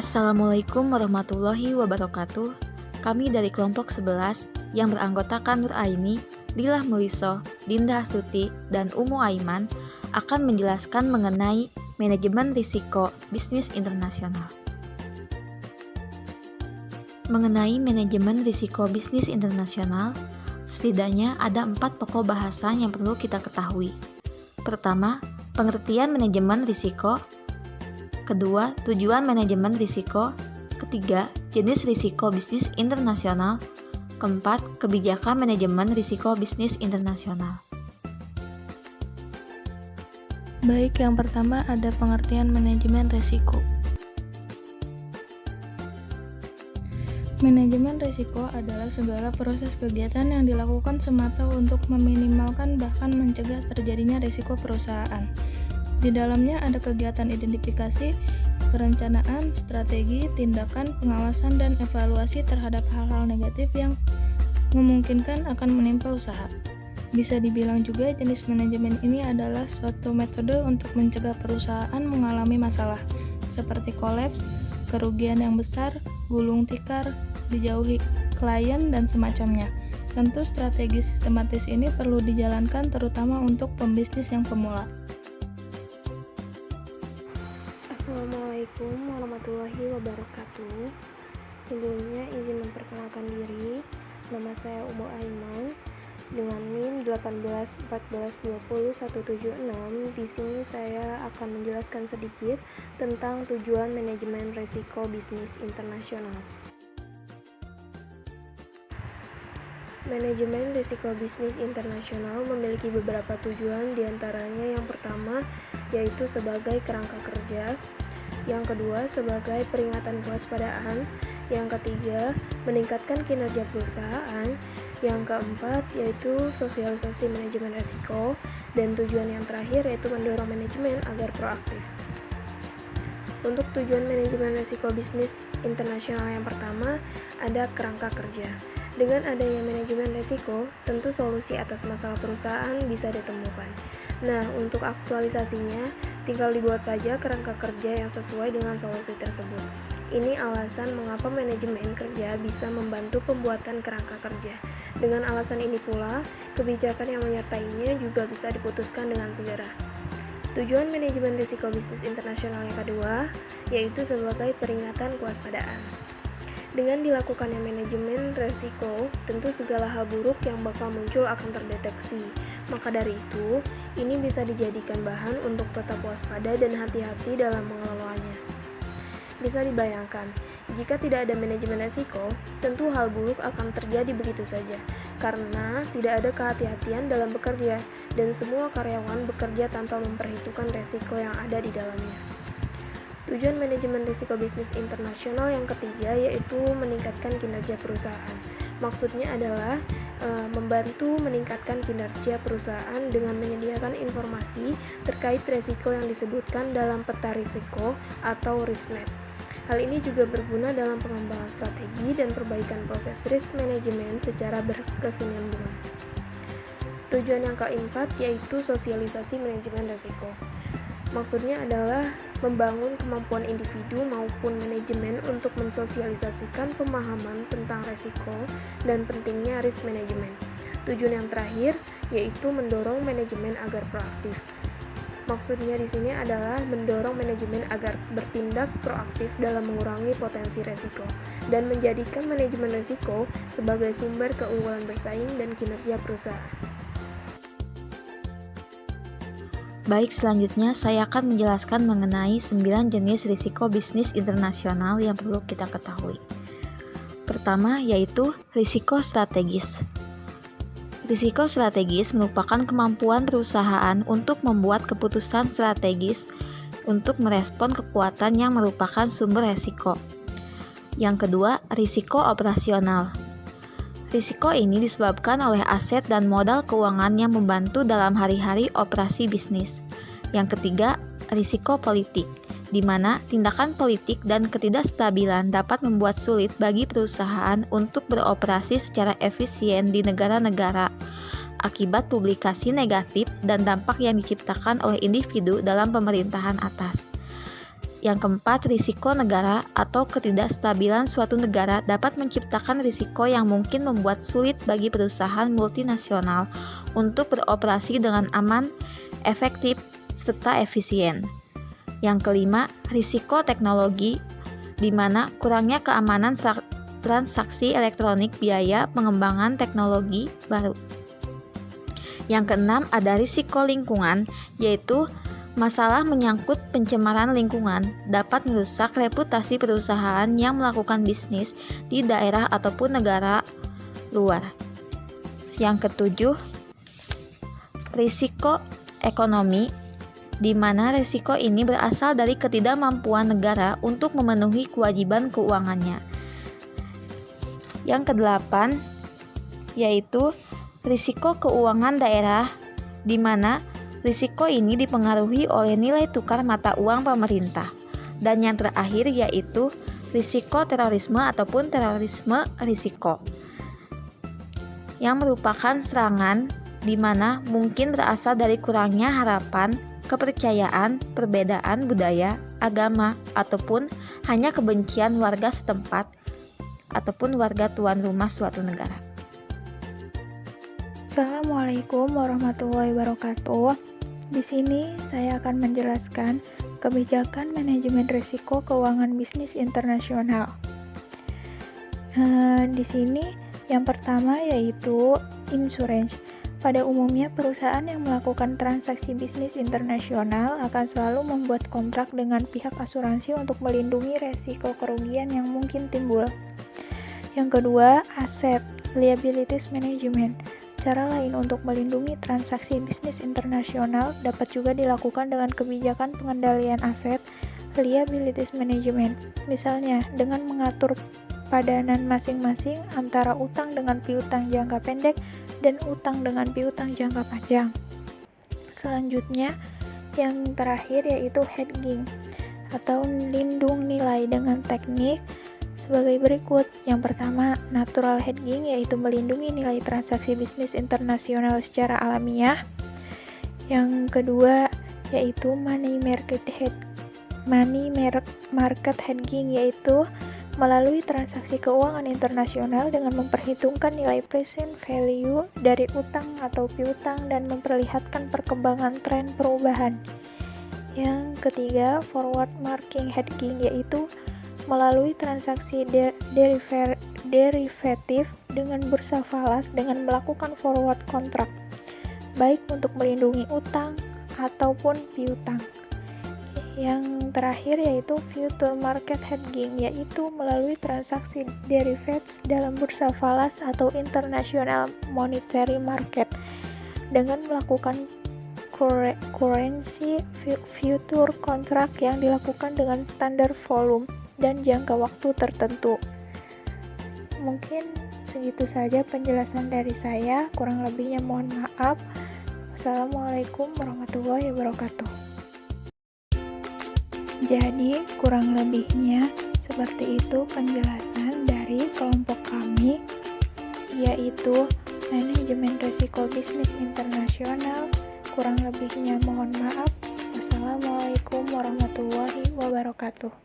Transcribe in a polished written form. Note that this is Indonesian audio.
Assalamualaikum warahmatullahi wabarakatuh. Kami dari kelompok 11 yang beranggotakan Nur Aini, Lila Muliso, Dinda Astuti, dan Umu Aiman akan menjelaskan mengenai manajemen risiko bisnis internasional. Mengenai manajemen risiko bisnis internasional, setidaknya ada 4 pokok bahasan yang perlu kita ketahui. Pertama, pengertian manajemen risiko. Kedua, tujuan manajemen risiko. Ketiga, jenis risiko bisnis internasional. Keempat, kebijakan manajemen risiko bisnis internasional. Baik, yang pertama ada pengertian manajemen risiko. Manajemen risiko adalah segala proses kegiatan yang dilakukan semata untuk meminimalkan bahkan mencegah terjadinya risiko perusahaan. Di dalamnya ada kegiatan identifikasi, perencanaan, strategi, tindakan, pengawasan, dan evaluasi terhadap hal-hal negatif yang memungkinkan akan menimpa usaha. Bisa dibilang juga jenis manajemen ini adalah suatu metode untuk mencegah perusahaan mengalami masalah, seperti kolaps, kerugian yang besar, gulung tikar, dijauhi klien, dan semacamnya. Tentu strategi sistematis ini perlu dijalankan terutama untuk pembisnis yang pemula. Assalamualaikum warahmatullahi wabarakatuh. Sebelumnya izin memperkenalkan diri. Nama saya Umu Aiman dengan NIM 181420176. Di sini saya akan menjelaskan sedikit tentang tujuan manajemen risiko bisnis internasional. Manajemen risiko bisnis internasional memiliki beberapa tujuan, diantaranya yang pertama yaitu sebagai kerangka kerja, yang kedua sebagai peringatan kewaspadaan, yang ketiga meningkatkan kinerja perusahaan, yang keempat yaitu sosialisasi manajemen risiko, dan tujuan yang terakhir yaitu mendorong manajemen agar proaktif. Untuk tujuan manajemen risiko bisnis internasional yang pertama ada kerangka kerja. Dengan adanya manajemen risiko, tentu solusi atas masalah perusahaan bisa ditemukan. Nah, untuk aktualisasinya, tinggal dibuat saja kerangka kerja yang sesuai dengan solusi tersebut. Ini alasan mengapa manajemen kerja bisa membantu pembuatan kerangka kerja. Dengan alasan ini pula, kebijakan yang menyertainya juga bisa diputuskan dengan segera. Tujuan manajemen risiko bisnis internasional yang kedua, yaitu sebagai peringatan kewaspadaan. Dengan dilakukannya manajemen risiko, tentu segala hal buruk yang bakal muncul akan terdeteksi. Maka dari itu, ini bisa dijadikan bahan untuk tetap waspada dan hati-hati dalam mengelolanya. Bisa dibayangkan, jika tidak ada manajemen risiko, tentu hal buruk akan terjadi begitu saja, karena tidak ada kehati-hatian dalam bekerja, dan semua karyawan bekerja tanpa memperhitungkan risiko yang ada di dalamnya. Tujuan manajemen risiko bisnis internasional yang ketiga yaitu meningkatkan kinerja perusahaan. Maksudnya adalah membantu meningkatkan kinerja perusahaan dengan menyediakan informasi terkait risiko yang disebutkan dalam peta risiko atau risk map. Hal ini juga berguna dalam pengembangan strategi dan perbaikan proses risk management secara berkesinambungan. Tujuan yang keempat yaitu sosialisasi manajemen risiko. Maksudnya adalah membangun kemampuan individu maupun manajemen untuk mensosialisasikan pemahaman tentang risiko dan pentingnya risk management. Tujuan yang terakhir yaitu mendorong manajemen agar proaktif. Maksudnya di sini adalah mendorong manajemen agar bertindak proaktif dalam mengurangi potensi risiko dan menjadikan manajemen risiko sebagai sumber keunggulan bersaing dan kinerja perusahaan. Baik, selanjutnya saya akan menjelaskan mengenai 9 jenis risiko bisnis internasional yang perlu kita ketahui. Pertama, yaitu risiko strategis. Risiko strategis merupakan kemampuan perusahaan untuk membuat keputusan strategis untuk merespon kekuatan yang merupakan sumber risiko. Yang kedua, risiko operasional. Risiko ini disebabkan oleh aset dan modal keuangan yang membantu dalam hari-hari operasi bisnis. Yang ketiga, risiko politik, di mana tindakan politik dan ketidakstabilan dapat membuat sulit bagi perusahaan untuk beroperasi secara efisien di negara-negara akibat publikasi negatif dan dampak yang diciptakan oleh individu dalam pemerintahan atas. Yang keempat, risiko negara atau ketidakstabilan suatu negara dapat menciptakan risiko yang mungkin membuat sulit bagi perusahaan multinasional untuk beroperasi dengan aman, efektif, serta efisien. Yang kelima, risiko teknologi, di mana kurangnya keamanan transaksi elektronik biaya pengembangan teknologi baru. Yang keenam, ada risiko lingkungan, yaitu masalah menyangkut pencemaran lingkungan dapat merusak reputasi perusahaan yang melakukan bisnis di daerah ataupun negara luar. Yang ketujuh, risiko ekonomi, di mana risiko ini berasal dari ketidakmampuan negara untuk memenuhi kewajiban keuangannya. Yang kedelapan, yaitu risiko keuangan daerah, di mana risiko ini dipengaruhi oleh nilai tukar mata uang pemerintah. Dan yang terakhir yaitu risiko terorisme ataupun terorisme risiko, yang merupakan serangan di mana mungkin berasal dari kurangnya harapan, kepercayaan, perbedaan budaya, agama, ataupun hanya kebencian warga setempat ataupun warga tuan rumah suatu negara. Assalamualaikum warahmatullahi wabarakatuh. Di sini saya akan menjelaskan kebijakan manajemen risiko keuangan bisnis internasional. Di sini yang pertama yaitu insurance. Pada umumnya perusahaan yang melakukan transaksi bisnis internasional akan selalu membuat kontrak dengan pihak asuransi untuk melindungi resiko kerugian yang mungkin timbul. Yang kedua, aset liabilities management. Cara lain untuk melindungi transaksi bisnis internasional dapat juga dilakukan dengan kebijakan pengendalian aset liabilities management. Misalnya, dengan mengatur padanan masing-masing antara utang dengan piutang jangka pendek dan utang dengan piutang jangka panjang. Selanjutnya, yang terakhir yaitu hedging atau lindung nilai dengan teknik sebagai berikut. Yang pertama, natural hedging, yaitu melindungi nilai transaksi bisnis internasional secara alamiah. Yang kedua, yaitu money market hedging, yaitu melalui transaksi keuangan internasional dengan memperhitungkan nilai present value dari utang atau piutang dan memperlihatkan perkembangan tren perubahan. Yang ketiga, forward market hedging, yaitu melalui transaksi derivatif dengan bursa falas dengan melakukan forward kontrak, baik untuk melindungi utang ataupun piutang. Yang terakhir yaitu future market hedging, yaitu melalui transaksi derivatives dalam bursa falas atau international monetary market dengan melakukan currency future contract yang dilakukan dengan standar volume dan jangka waktu tertentu. Mungkin segitu saja penjelasan dari saya, kurang lebihnya mohon maaf. Wassalamualaikum warahmatullahi wabarakatuh. Jadi kurang lebihnya seperti itu penjelasan dari kelompok kami, yaitu manajemen risiko bisnis internasional. Kurang lebihnya mohon maaf. Wassalamualaikum warahmatullahi wabarakatuh.